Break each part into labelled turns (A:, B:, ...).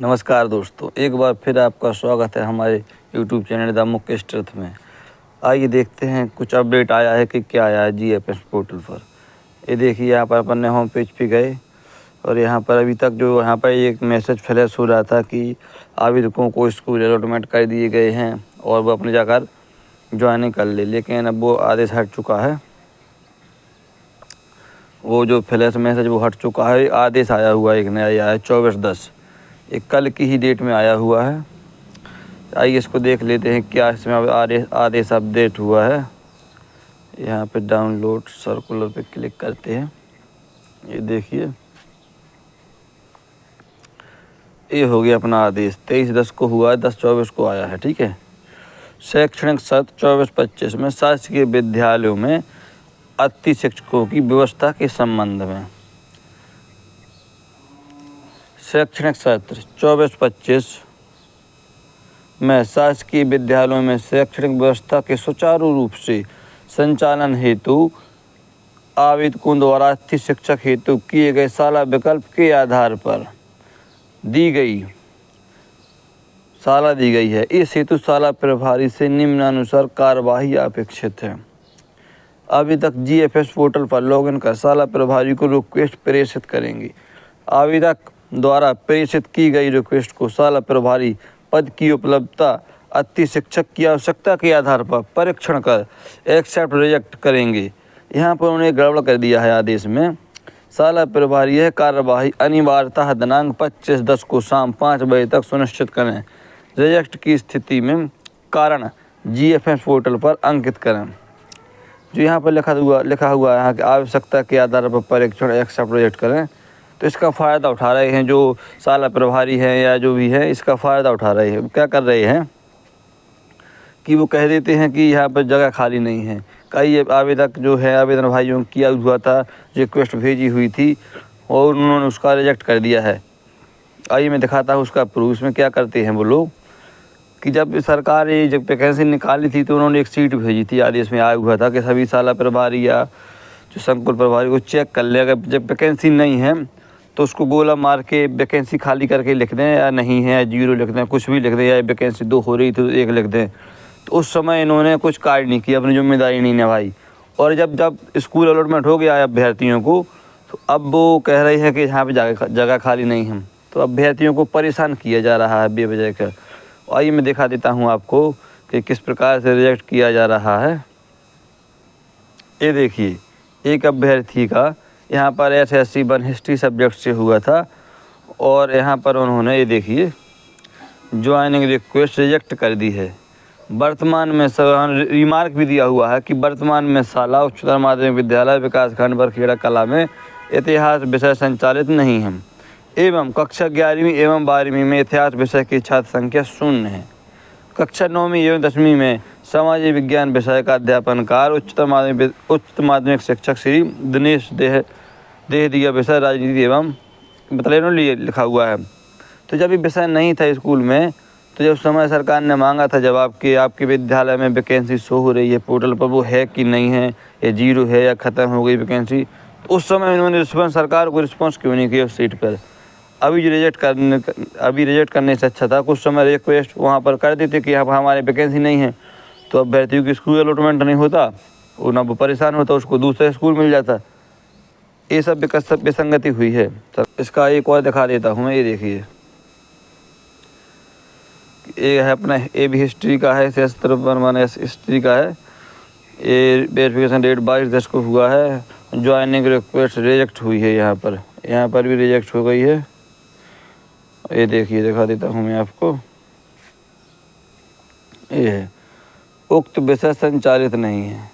A: नमस्कार दोस्तों, एक बार फिर आपका स्वागत है हमारे YouTube channel the Mukesh truth में। आइए देखते हैं कुछ अपडेट आया है कि क्या आया है GFS पोर्टल पर। ये देखिए, यहाँ पर अपन ने होम पेज पे गए और यहाँ पर अभी तक जो यहाँ पर एक मैसेज फ्लैश हो रहा था कि आवेदकों को स्कूल अलॉटमेंट कर दिए गए हैं और वो अपने जाकर ज्वाइनिंग कर ले, लेकिन अब वो आदेश हट चुका है। वो जो फ्लैश मैसेज वो हट चुका है। आदेश आया हुआ एक नया आया है 24/10, एक कल की ही डेट में आया हुआ है। आइए इसको देख लेते हैं क्या इसमें आदेश अपडेट हुआ है। यहाँ पे डाउनलोड सर्कुलर पे क्लिक करते हैं। ये देखिए, ये हो गया अपना आदेश। 23/10 को हुआ है, 10/24 को आया है। ठीक है। शैक्षणिक सत्र 24-25 में शासकीय विद्यालयों में अतिथि शिक्षकों की व्यवस्था के संबंध में। शैक्षणिक सत्र 24-25 में शासकीय विद्यालयों में शैक्षणिक व्यवस्था के सुचारू रूप से संचालन हेतु आवेदकों द्वारा अतिथि शिक्षक हेतु किए गए शाला विकल्प के आधार पर दी गई है। इस हेतु शाला प्रभारी से निम्नानुसार कार्यवाही अपेक्षित है। अभी तक GFS पोर्टल पर लॉगिन कर शाला प्रभारी को रिक्वेस्ट प्रेषित करेंगे। आवेदक द्वारा प्रेषित की गई रिक्वेस्ट को शाला प्रभारी पद की उपलब्धता, अतिथि शिक्षक की आवश्यकता के आधार पर परीक्षण कर एक्सेप्ट रिजेक्ट करेंगे। यहाँ पर उन्होंने गड़बड़ कर दिया है आदेश में। शाला प्रभारी यह कार्यवाही अनिवार्यतः दिनांक 25/10 को शाम 5 बजे तक सुनिश्चित करें। रिजेक्ट की स्थिति में कारण GFS पोर्टल पर अंकित करें। जो यहाँ पर लिखा हुआ है यहाँ की आवश्यकता के आधार पर परीक्षण एक्सेप्ट रिजेक्ट करें, तो इसका फ़ायदा उठा रहे हैं जो शाला प्रभारी हैं या जो भी है, इसका फ़ायदा उठा रहे हैं। क्या कर रहे हैं कि वो कह देते हैं कि यहाँ पर जगह खाली नहीं है। कई आवेदक जो है आवेदन भाइयों किया हुआ था, रिक्वेस्ट भेजी हुई थी और उन्होंने उसका रिजेक्ट कर दिया है। आइए मैं दिखाता हूँ उसका प्रूफ। इसमें क्या करते हैं वो लोग कि जब सरकार ये जब वैकेंसी निकाली थी तो उन्होंने एक सीट भेजी थी। आदेश में आया हुआ था कि सभी शाला प्रभारी या जो संकुल प्रभारी को चेक कर ले, अगर जब वैकेंसी नहीं है तो उसको गोला मार के वैकेंसी खाली करके लिख दें, या नहीं है 0 लिख दें, कुछ भी लिख दें, या वैकेंसी 2 हो रही तो 1 लिख दें। तो उस समय इन्होंने कुछ कार्य नहीं किया, अपनी जिम्मेदारी नहीं निभाई। और जब स्कूल अलॉटमेंट हो गया अभ्यर्थियों को, तो अब वो कह रहे हैं कि यहाँ पे जगह खाली नहीं है, तो अभ्यर्थियों को परेशान किया जा रहा है बेवजह कर। आइए मैं दिखा देता हूँ आपको कि किस प्रकार से रिजेक्ट किया जा रहा है। ये देखिए, एक अभ्यर्थी का यहाँ पर SSC 1 हिस्ट्री सब्जेक्ट से हुआ था और यहाँ पर उन्होंने ये देखिए ज्वाइनिंग रिक्वेस्ट रिजेक्ट कर दी है। वर्तमान में रिमार्क भी दिया हुआ है कि वर्तमान में शाला उच्चतर माध्यमिक विद्यालय विकासखंड बरखेड़ा कला में इतिहास विषय संचालित नहीं है एवं कक्षा 11वीं एवं 12वीं में इतिहास विषय की छात्र संख्या 0 है। कक्षा 9वीं एवं 10वीं में सामाजिक विज्ञान विषय का अध्यापन कार्य उच्चतर माध्यमिक शिक्षक श्री दिनेश देहदिया विषय राजनीति एवं मतलब लिए लिखा हुआ है। तो जब ये विषय नहीं था स्कूल में, तो जब समय सरकार ने मांगा था जवाब कि आपके विद्यालय में वैकेंसी शो हो रही है पोर्टल पर, वो है कि नहीं है, या 0 है या ख़त्म हो गई वैकेंसी, तो उस समय इन्होंने सरकार को रिस्पॉन्स क्यों नहीं किया उस सीट पर। अभी रिजेक्ट करने से अच्छा था कुछ समय रिक्वेस्ट वहाँ पर कर देते कि यहाँ पर हमारे वैकेंसी नहीं है, तो अभ्यर्थियों की स्कूल अलॉटमेंट नहीं होता, वो ना वो परेशान होता, उसको दूसरे स्कूल मिल जाता। ये सब विसंगति हुई है। तो इसका एक और दिखा देता हूँ मैं। ये देखिए, ये है अपना ये भी हिस्ट्री का है, हिस्ट्री का है। ये वेरिफिकेशन डेट 22/10 को हुआ है। ज्वाइनिंग रिक्वेस्ट रिजेक्ट हुई है, यहाँ पर भी रिजेक्ट हो गई है। ये देखिए, दिखा देता हूँ मैं आपको। ये है उक्त विषय संचालित नहीं है।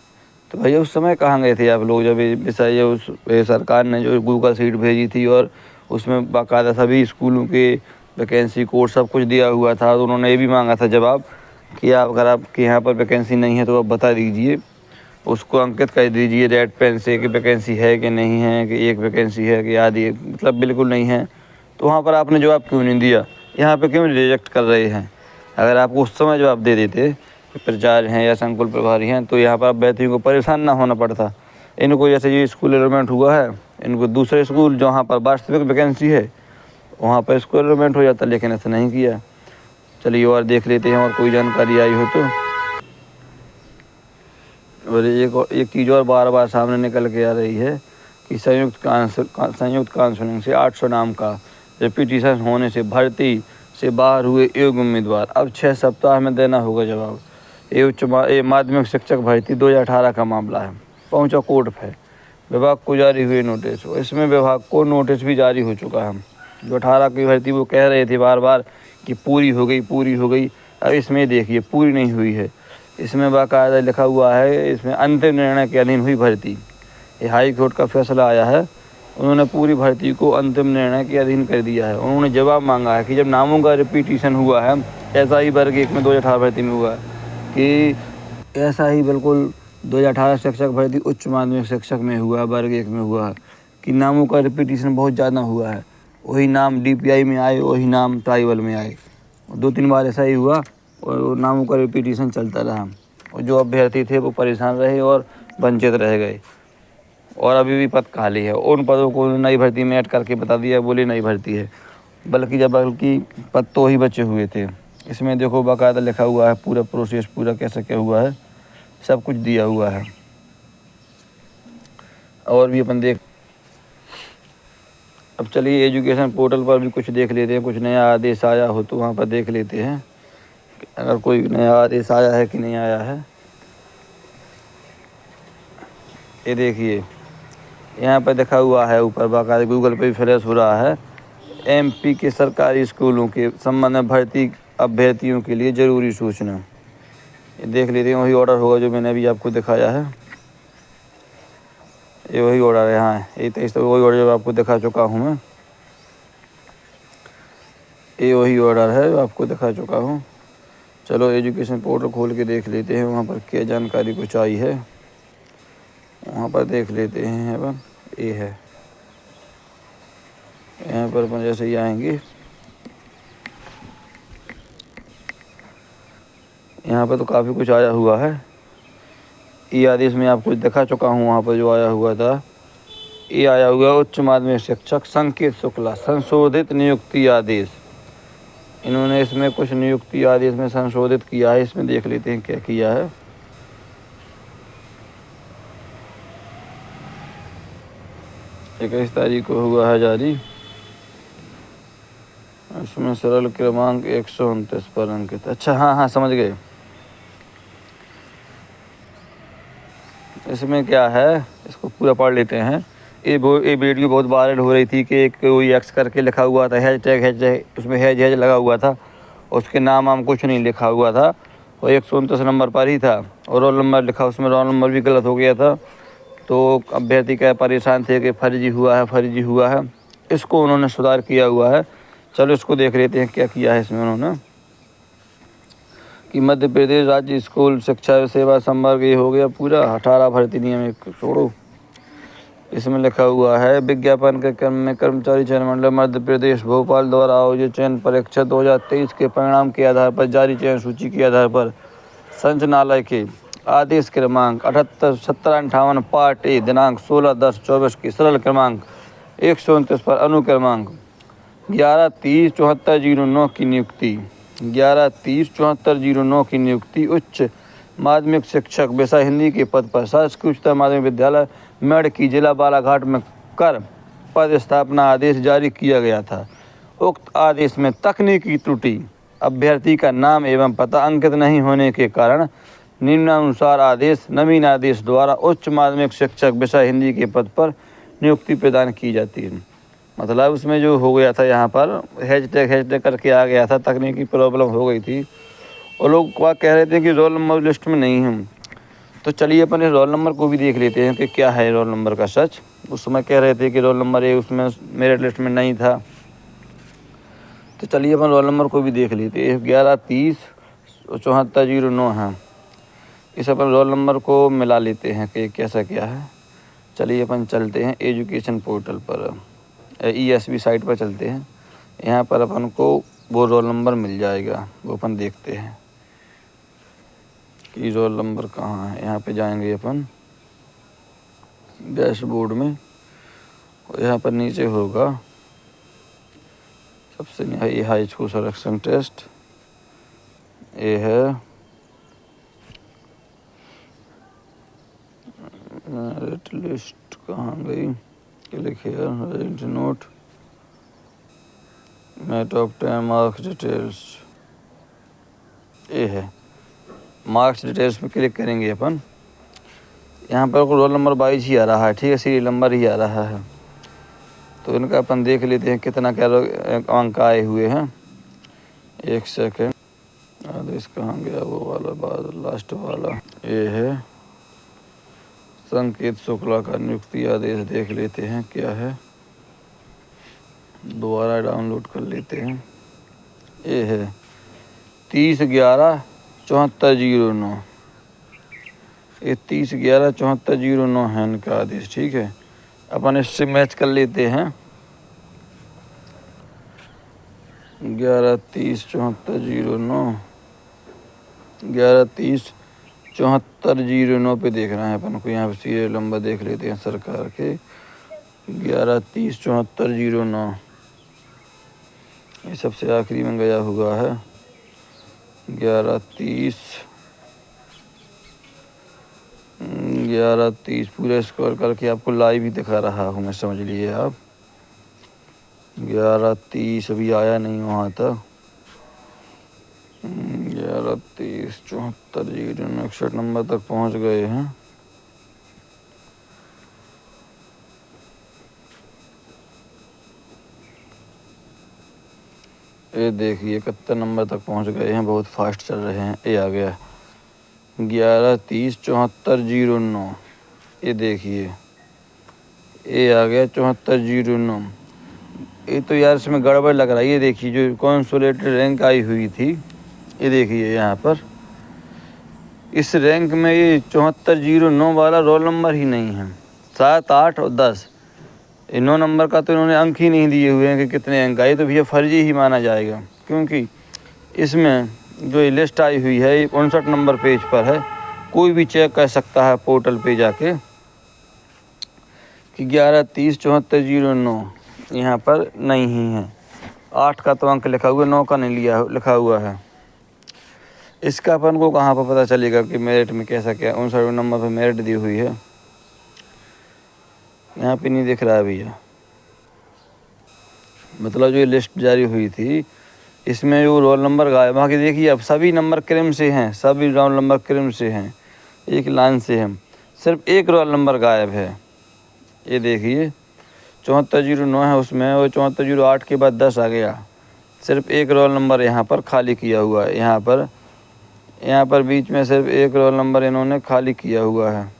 A: तो भैया उस समय कहाँ गए थे आप लोग जब ये विषय उस सरकार ने जो गूगल सीट भेजी थी और उसमें बाकायदा सभी स्कूलों के वैकेंसी कोड सब कुछ दिया हुआ था, तो उन्होंने ये भी मांगा था जवाब कि आप अगर आपके यहाँ पर वैकेंसी नहीं है तो आप बता दीजिए, उसको अंकित कर दीजिए रेड पेन से कि वैकेंसी है कि नहीं है, कि एक वैकेंसी है कि आधी मतलब बिल्कुल नहीं है। तो वहाँ पर आपने जवाब क्यों नहीं दिया, यहाँ पे क्यों रिजेक्ट कर रहे हैं। अगर आपको उस समय जवाब दे देते कि प्राचार्य हैं या संकुल प्रभारी हैं, तो यहाँ पर अभ्यर्थियों को परेशान ना होना पड़ता। इनको जैसे ये स्कूल अलॉटमेंट हुआ है, इनको दूसरे स्कूल जहाँ पर वास्तविक वैकेंसी है वहाँ पर इसको एनरोलमेंट हो जाता, लेकिन ऐसा नहीं किया। चलिए और देख लेते हैं और कोई जानकारी आई हो तो। और एक चीज़ और बार बार सामने निकल के आ रही है कि संयुक्त काउंसिलिंग से 800 नाम का रिपीटिशन होने से भर्ती से बाहर हुए योग्य उम्मीदवार अब 6 सप्ताह में देना होगा जवाब। ये माध्यमिक शिक्षक भर्ती 2018 का मामला है, पहुंचा कोर्ट पे। विभाग को जारी हुए नोटिस। इसमें विभाग को नोटिस भी जारी हो चुका है। जो 18 की भर्ती वो कह रहे थे बार बार कि पूरी हो गई। अब इसमें देखिए पूरी नहीं हुई है। इसमें बाकायदा लिखा हुआ है, इसमें अंतिम निर्णय के अधीन हुई भर्ती। ये हाई कोर्ट का फैसला आया है। उन्होंने पूरी भर्ती को अंतिम निर्णय के अधीन कर दिया है। उन्होंने जवाब मांगा है कि जब नामों का रिपीटिशन हुआ है, ऐसा ही वर्ग 1 में 2018 भर्ती में हुआ है कि ऐसा ही बिल्कुल 2018 शिक्षक भर्ती उच्च माध्यमिक शिक्षक में हुआ, वर्ग 1 में हुआ कि नामों का रिपीटिशन बहुत ज़्यादा हुआ है। वही नाम DPI में आए, वही नाम ट्राइबल में आए। 2-3 बार ऐसा ही हुआ और नामों का रिपीटिशन चलता रहा और जो अभ्यर्थी थे वो परेशान रहे और वंचित रह गए। और अभी भी पद खाली है। उन पदों को नई भर्ती में ऐड करके बता दिया, बोले नई भर्ती है, बल्कि पद तो ही बचे हुए थे। इसमें देखो बाकायदा लिखा हुआ है पूरा प्रोसेस, पूरा कैसे क्या हुआ है, सब कुछ दिया हुआ है। और भी अपन देख, अब चलिए एजुकेशन पोर्टल पर भी कुछ देख लेते हैं। कुछ नया आदेश आया हो तो वहाँ पर देख लेते हैं अगर कोई नया आदेश आया है कि नहीं आया है। ये देखिए यहाँ पर देखा हुआ है ऊपर, बाकायदा गूगल पे भी फ्लैश हो रहा है। MP के सरकारी स्कूलों के संबंध में भर्ती अभ्यर्थियों के लिए ज़रूरी सूचना। ये देख लेते हैं, वही ऑर्डर होगा जो मैंने अभी आपको दिखाया है। ये वही ऑर्डर है, हाँ ये 23 वही ऑर्डर जो आपको दिखा चुका हूँ मैं। ये वही ऑर्डर है जो आपको दिखा चुका हूँ। चलो एजुकेशन पोर्टल खोल के देख लेते हैं वहाँ पर क्या जानकारी कुछ आई है, वहाँ पर देख लेते हैं। अपन ये है, यहाँ पर अपन जैसे ही आएंगे यहाँ पर तो काफ़ी कुछ आया हुआ है। ये आदेश में आपको दिखा चुका हूँ, वहाँ पर जो आया हुआ था ये आया हुआ उच्च माध्यमिक शिक्षक संकेत शुक्ला संशोधित नियुक्ति आदेश। इन्होंने इसमें कुछ नियुक्ति आदेश में संशोधित किया है। इसमें देख लेते हैं क्या किया है। 21 तारीख को हुआ है जारी। इसमें सरल क्रमांक 129 पर अंकित। अच्छा हाँ समझ गए। इसमें क्या है, इसको पूरा पढ़ लेते हैं। ये वीडियो बहुत वायरल हो रही थी कि एक कोई X करके लिखा हुआ था, हैशटैग उसमें हैज लगा हुआ था, उसके नाम कुछ नहीं लिखा हुआ था, वो 129 नंबर पर ही था और रोल नंबर लिखा, उसमें रोल नंबर भी गलत हो गया था। तो अभ्यर्थी क्या परेशान थे कि फर्जी हुआ है। इसको उन्होंने सुधार किया हुआ है। चलो इसको देख लेते हैं क्या किया है इसमें उन्होंने। कि मध्य प्रदेश राज्य स्कूल शिक्षा सेवा संवर्ग ये हो गया पूरा। 18 भर्ती नियम एक छोड़ो। इसमें लिखा हुआ है विज्ञापन के क्रम में कर्मचारी चयन मंडल मध्य प्रदेश भोपाल द्वारा आयोजित चयन परीक्षा 2023 के परिणाम के आधार पर जारी चयन सूची के आधार पर संचालनालय के आदेश क्रमांक 78-70-58 पार्ट ए दिनांक 16/10/24 के सरल क्रमांक 129 पर अनुक्रमांक 11-30-7409 की नियुक्ति 11-30-7409 की नियुक्ति उच्च माध्यमिक शिक्षक विषय हिंदी के पद पर शासकीय उच्चतर माध्यमिक विद्यालय मेड की जिला बालाघाट में कर पद स्थापना आदेश जारी किया गया था। उक्त आदेश में तकनीकी त्रुटि, अभ्यर्थी का नाम एवं पता अंकित नहीं होने के कारण निम्नानुसार आदेश नवीन आदेश द्वारा उच्च माध्यमिक शिक्षक विषय हिंदी के पद पर नियुक्ति प्रदान की जाती है। मतलब उसमें जो हो गया था यहाँ पर हैशटैग करके आ गया था, तकनीकी प्रॉब्लम हो गई थी और लोग कह रहे थे कि रोल नंबर लिस्ट में नहीं है। तो चलिए अपन इस रोल नंबर को भी देख लेते हैं कि क्या है रोल नंबर का सच। उस समय कह रहे थे कि रोल नंबर ये उसमें मेरिट लिस्ट में नहीं था। तो चलिए अपन रोल नंबर को भी देख लेते हैं। 11-30-7409 है। इस अपन रोल नंबर को मिला लेते हैं कि कैसा क्या है। चलिए अपन चलते हैं एजुकेशन पोर्टल पर, ESB साइट पर चलते हैं। यहाँ पर अपन को वो रोल नंबर मिल जाएगा, वो अपन देखते हैं कि रोल नंबर कहाँ है। यहाँ पे जाएंगे अपन डैशबोर्ड में और यहाँ पर नीचे होगा सबसे हाई स्कूल सिलेक्शन टेस्ट। ये है मेरिट लिस्ट, कहाँ गई, क्लिक हियर नोट मैं टॉप 10 मार्क्स डिटेल्स। ये है मार्क्स डिटेल्स में क्लिक करेंगे अपन। यहाँ पर रोल नंबर 22 ही आ रहा है, ठीक है, सीरियल नंबर ही आ रहा है। तो इनका अपन देख लेते हैं कितना क्या अंक आए हुए हैं। एक सेकेंड, आदेश कहाँ गया वो वाला, बाद लास्ट वाला। ये है संकेत शुक्ला का नियुक्ति आदेश, देख लेते हैं क्या है, दोबारा डाउनलोड कर लेते हैं। ये है 30/11/7409, ये 30/11/7409 है इनका आदेश, ठीक है। अपन इससे मैच कर लेते हैं। 11:30/7409, 11:30/7409 पे देखना है अपन को। यहाँ पे सीरियल नंबर देख लेते हैं सरकार के, 11:30/7409, ये सबसे आखिरी में गया हुआ है। 11:30 पूरा स्कोर करके आपको लाइव ही दिखा रहा हूँ मैं, समझ लीजिए आप। 11:30 अभी आया नहीं वहाँ तक। 11:30/7409 नंबर तक पहुँच गए हैं। ये देखिए 71 नंबर तक पहुँच गए हैं, बहुत फास्ट चल रहे हैं। ये आ गया 11:30/7409, ये देखिए ये आ गया 7409। ये तो यार इसमें गड़बड़ लग रहा है। ये देखिए जो कॉन्सोलेटेड रैंक आई हुई थी, ये देखिए यहाँ पर इस रैंक में ये 7409 वाला रोल नंबर ही नहीं है। 7, 8 और 10 इन 9 नंबर का तो इन्होंने अंक ही नहीं दिए हुए हैं कि कितने अंक आए, तो भैया फर्जी ही माना जाएगा। क्योंकि इसमें जो ये लिस्ट आई हुई है ये 59 नंबर पेज पर है, कोई भी चेक कर सकता है पोर्टल पे जाके कि 11:30/7409 यहाँ पर नहीं ही है। 8 का तो अंक लिखा हुआ है, 9 का नहीं लिखा हुआ है। इसका अपन को कहाँ पर पता चलेगा कि मेरिट में कैसा क्या 59 नंबर पर मेरिट दी हुई है, यहाँ पे नहीं दिख रहा है भैया। मतलब जो ये लिस्ट जारी हुई थी इसमें जो रोल नंबर गायब, वहाँ की देखिए अब सभी नंबर क्रम से हैं, सभी रोल नंबर क्रम से हैं, एक लाइन से हैं, सिर्फ एक रोल नंबर गायब है। ये देखिए 7409 है उसमें, और 7408 के बाद 10 आ गया, सिर्फ एक रोल नंबर यहाँ पर खाली किया हुआ है। यहाँ पर बीच में सिर्फ एक रोल नंबर इन्होंने खाली किया हुआ है।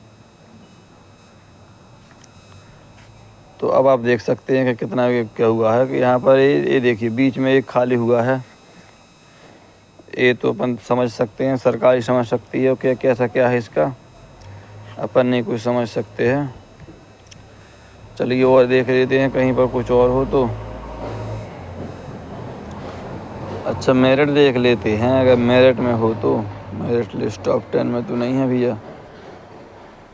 A: तो अब आप देख सकते हैं कि कितना क्या हुआ है कि यहाँ पर ये देखिए बीच में एक खाली हुआ है। ये तो अपन समझ सकते हैं, सरकार ही समझ सकती है क्या कैसा क्या है इसका, अपन नहीं कुछ समझ सकते हैं। चलिए और देख लेते हैं कहीं पर कुछ और हो तो। अच्छा मेरिट देख लेते हैं, अगर मेरिट में हो तो। मेरिट लिस्ट टॉप 10 में तो नहीं है भैया।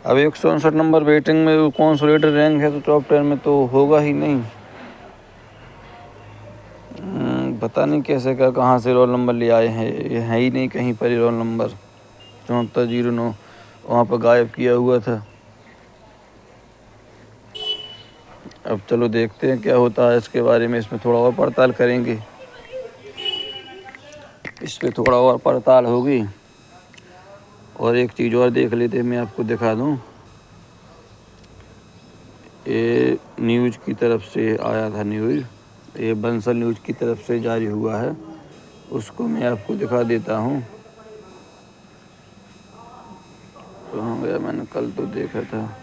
A: अब 159 नंबर वेटिंग में कॉन्सोलेटेड रैंक है तो टॉप 10 में तो होगा ही नहीं। पता नहीं कैसे क्या कहाँ से रोल नंबर ले आए हैं, ये है ही नहीं कहीं पर ही रोल नंबर। 7409 वहाँ पर गायब किया हुआ था। अब चलो देखते हैं क्या होता है इसके बारे में, इसमें थोड़ा और पड़ताल करेंगे, इस पर थोड़ा और पड़ताल होगी। और एक चीज़ और देख लेते हैं, मैं आपको दिखा दूं, ये न्यूज़ की तरफ से आया था, न्यूज़ ये बंसल न्यूज़ की तरफ से जारी हुआ है, उसको मैं आपको दिखा देता हूं। कहाँ गया, मैंने कल तो देखा था।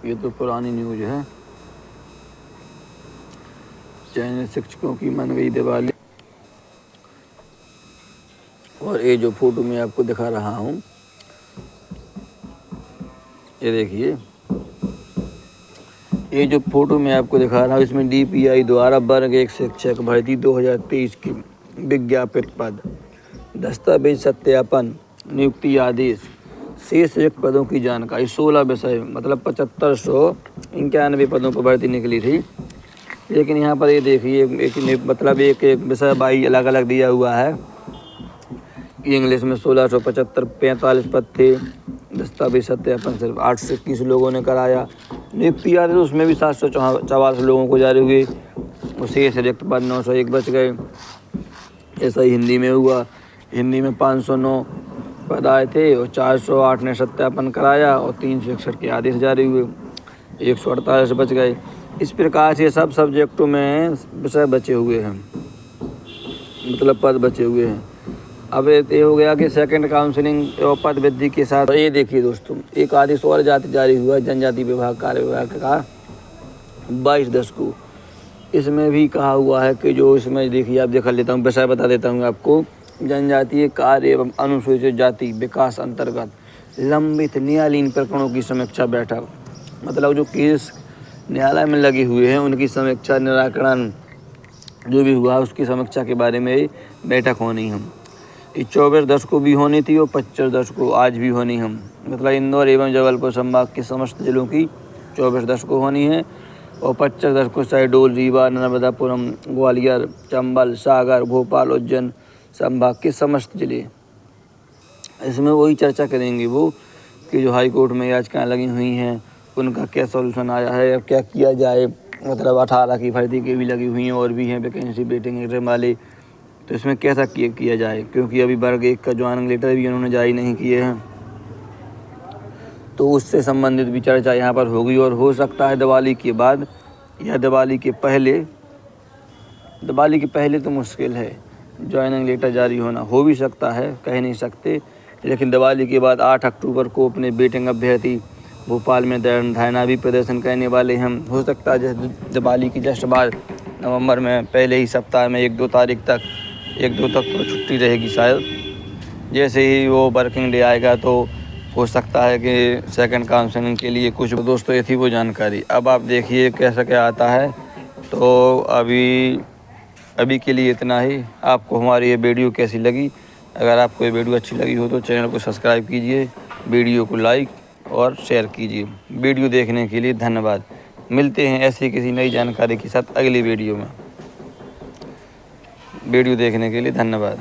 A: ये तो पुरानी न्यूज़ है। चयनित शिक्षकों की मन गई दिवाली। और ये जो फोटो मैं आपको दिखा रहा हूँ, ये देखिए ये जो फोटो मैं आपको दिखा रहा हूँ इसमें DPI द्वारा वर्ग 1 शिक्षक भर्ती 2023 की विज्ञापित पद, दस्तावेज सत्यापन, नियुक्ति आदेश, शेष रिक्त पदों की जानकारी। 16 विषय मतलब 7591 पदों पर भर्ती निकली थी। लेकिन यहाँ पर ये देखिए एक विषय वाई अलग अलग दिया हुआ है। इंग्लिश में 1675 45 पद थे। दस्तावेज सत्यापन सिर्फ 821 लोगों ने कराया। नियुक्ति आदेश उसमें भी 744 लोगों को जारी हुए और शेष रिक्त पद 901 बच गए। ऐसा ही हिंदी में हुआ। हिंदी में 509 पद आए थे और 408 ने सत्यापन कराया और 361 के आदेश जारी हुए, 148 बच गए। इस प्रकार से सब सब्जेक्टों में विषय बचे हुए हैं, मतलब पद बचे हुए हैं। अब ये हो गया कि सेकंड काउंसलिंग और पद वृद्धि के साथ ये देखिए दोस्तों, एक आदेश और जारी हुआ जनजाति विभाग कार्य विभाग का 22/10 को। इसमें भी कहा हुआ है कि जो इसमें देखिए आप दिखा लेता हूँ, विषय बता देता हूँ आपको। जनजातीय कार्य एवं अनुसूचित जाति विकास अंतर्गत लंबित न्यायालयीन प्रकरणों की समीक्षा बैठक, मतलब जो केस न्यायालय में लगे हुए हैं उनकी समीक्षा निराकरण जो भी हुआ उसकी समीक्षा के बारे में बैठक होनी हम। 24/10 को भी होनी थी और 25/10 को आज भी होनी हम, मतलब इंदौर एवं जबलपुर संभाग के समस्त जिलों की 24/10 को होनी है और 25/10 को शहडोल, रीवा, नर्मदापुरम, ग्वालियर, चंबल, सागर, भोपाल, उज्जैन संभाग के समस्त जिले। इसमें वही चर्चा करेंगे वो कि जो हाई कोर्ट में याचिकाएँ लगी हुई हैं उनका क्या सॉल्यूशन आया है, अब क्या किया जाए। मतलब 18 की भर्ती की भी लगी हुई हैं और भी हैं वैकेंसी वेटिंग एग्जाम वाले, तो इसमें कैसा किया जाए, क्योंकि अभी वर्ग 1 का ज्वाइनिंग लेटर भी उन्होंने जारी नहीं किए हैं। तो उससे संबंधित भी चर्चा यहाँ पर होगी और हो सकता है दिवाली के बाद या दिवाली के पहले तो मुश्किल है, ज्वाइनिंग लेटर जारी होना हो भी सकता है, कह नहीं सकते। लेकिन दिवाली के बाद 8 अक्टूबर को अपने वेटिंग अभ्यर्थी भोपाल में धरना भी प्रदर्शन करने वाले हैं। हो सकता है दिवाली की जस्ट बाद नवंबर में पहले ही सप्ताह में 1-2 तक तो छुट्टी रहेगी शायद। जैसे ही वो वर्किंग डे आएगा तो हो सकता है कि सेकंड काउंसलिंग के लिए कुछ दोस्तों ये थी वो जानकारी। अब आप देखिए कैसा क्या आता है। तो अभी के लिए इतना ही। आपको हमारी ये वीडियो कैसी लगी? अगर आपको ये वीडियो अच्छी लगी हो तो चैनल को सब्सक्राइब कीजिए, वीडियो को लाइक और शेयर कीजिए। वीडियो देखने के लिए धन्यवाद। मिलते हैं ऐसी किसी नई जानकारी के साथ अगली वीडियो में। वीडियो देखने के लिए धन्यवाद।